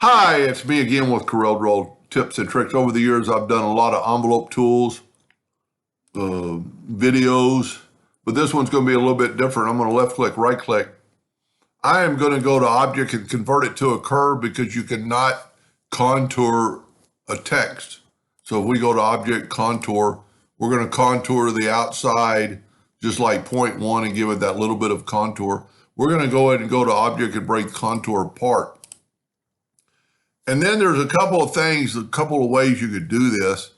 Hi, it's me again with CorelDraw tips and tricks. Over the years, I've done a lot of envelope tools, videos, but this one's going to be a little bit different. I'm going to left click, right click. I am going to go to object and convert it to a curve because you cannot contour a text. So if we go to object contour, we're going to contour the outside just like point one and give it that little bit of contour. We're going to go ahead and go to object and break contour apart. And then there's a couple of things, a couple of ways you could do this.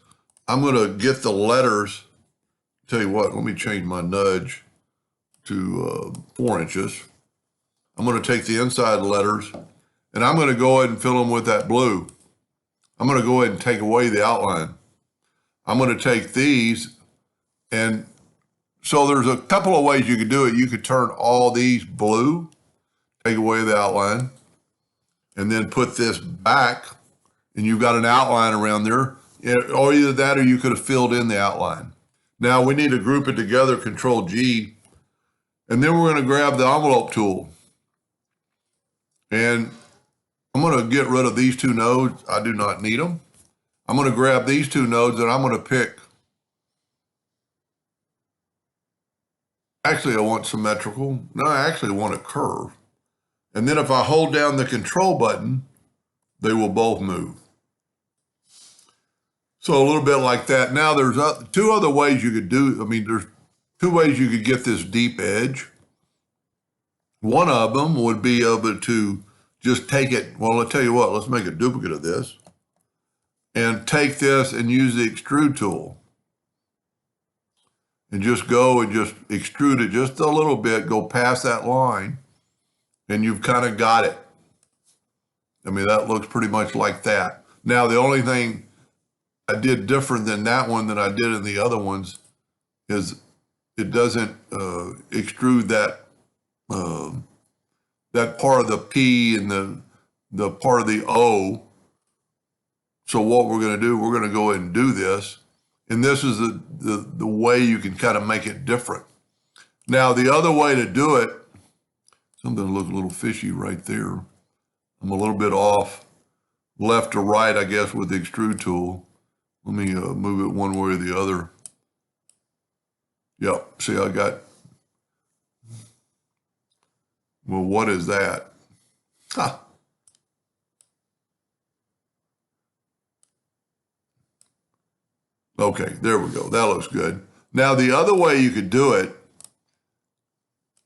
I'm going to get the letters. Tell you what, let me change my nudge to 4 inches. I'm going to take the inside letters and I'm going to go ahead and fill them with that blue. I'm going to go ahead and take away the outline. I'm going to take these, and so there's a couple of ways you could do it. You could turn all these blue, take away the outline, and then put this back, and you've got an outline around there. Or either that or you could have filled in the outline. Now we need to group it together, Control G, and then we're going to grab the envelope tool. And I'm going to get rid of these two nodes. I do not need them. I'm going to grab these two nodes and I'm going to pick. Actually, I want symmetrical. No, I actually want a curve. And then if I hold down the control button, they will both move. So a little bit like that. Now there's two other ways you could do, there's two ways you could get this deep edge. One of them would be able to just take it, well, I'll tell you what, let's make a duplicate of this and take this and use the extrude tool. And just go and just extrude it just a little bit, go past that line, and you've kind of got it. That looks pretty much like that. Now, the only thing I did different than that one than I did in the other ones is it doesn't extrude that that part of the P and the part of the O. So what we're going to do, we're going to go ahead and do this. And this is the way you can kind of make it different. Now, the other way to do it, something looks a little fishy right there. I'm a little bit off left to right, I guess, with the extrude tool. Let me move it one way or the other. Yep, see, I got, well, what is that? Huh. Okay, there we go. That looks good. Now, the other way you could do it,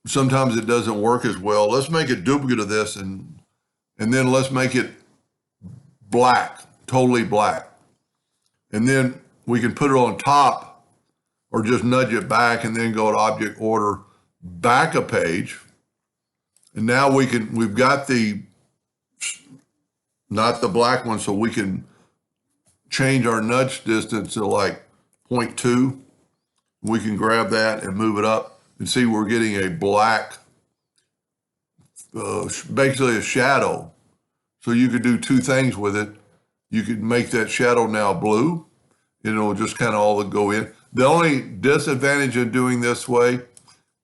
sometimes it doesn't work as well. Let's make a duplicate of this and then let's make it black, totally black. And then we can put it on top or just nudge it back and then go to object order, back a page. And now we've got not the black one, so we can change our nudge distance to like 0.2. We can grab that and move it up and see we're getting a black, basically a shadow. So you could do two things with it. You could make that shadow now blue, and it'll just kind of all go in. The only disadvantage in doing this way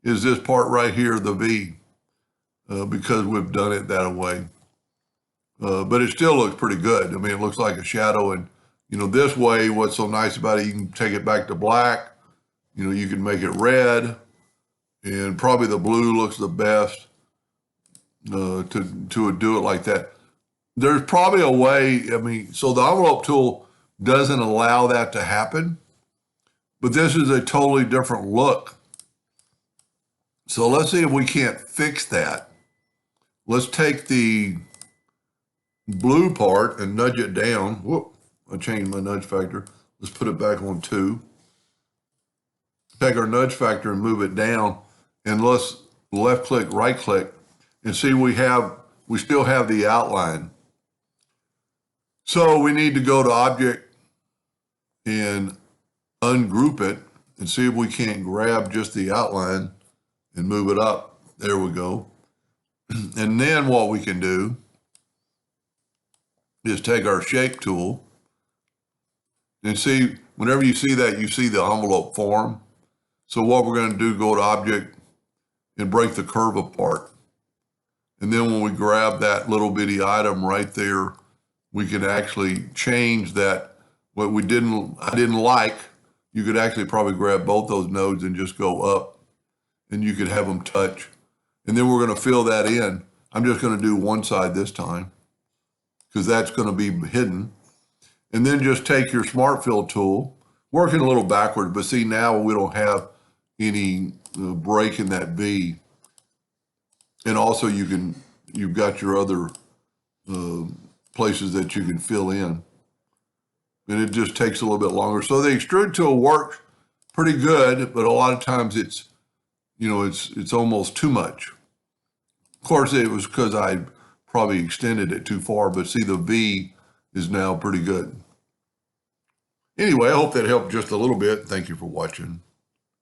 is this part right here, the V, because we've done it that way. But it still looks pretty good. It looks like a shadow, and this way, what's so nice about it, you can take it back to black. You can make it red, and probably the blue looks the best to do it like that. There's probably a way, so the envelope tool doesn't allow that to happen, but this is a totally different look. So let's see if we can't fix that. Let's take the blue part and nudge it down. Whoop. I changed my nudge factor. Let's put it back on 2. Take our nudge factor and move it down, and let's left click, right click, and see we still have the outline. So we need to go to object and ungroup it and see if we can't grab just the outline and move it up. There we go. And then what we can do is take our shape tool and see, whenever you see that, you see the envelope form. So what we're going to do, go to object and break the curve apart. And then when we grab that little bitty item right there we can actually change that. What I didn't like, you could actually probably grab both those nodes and just go up, and you could have them touch. And then we're going to fill that in. I'm just going to do one side this time because that's going to be hidden. And then just take your Smart Fill tool, working a little backwards, but see now we don't have any break in that V. And also you've got your other places that you can fill in. And it just takes a little bit longer. So the extrude tool works pretty good, but a lot of times it's almost too much. Of course, it was because I probably extended it too far, but see the V is now pretty good. Anyway, I hope that helped just a little bit. Thank you for watching.